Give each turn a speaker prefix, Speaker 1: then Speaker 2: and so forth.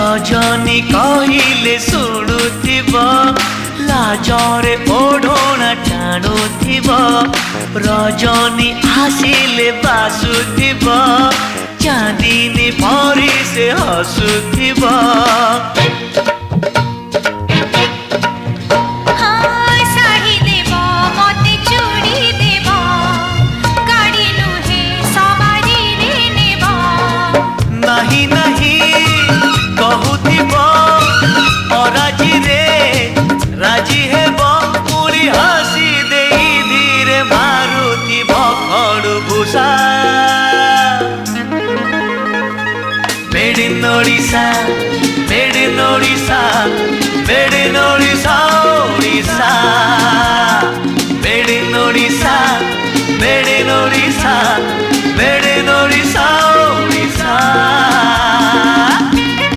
Speaker 1: रजनी कहले शुणुथिब लाजरे ओढ़ना टाणुथिब रजनी आसिले बासुथिब चांदनी परी से हसुथिब नहीं नहीं कहूथिब अराजी रे राजी हेब पुरी हसी दे धीरे मारुथिब खड़भूषा made in Odisha made in Odisha made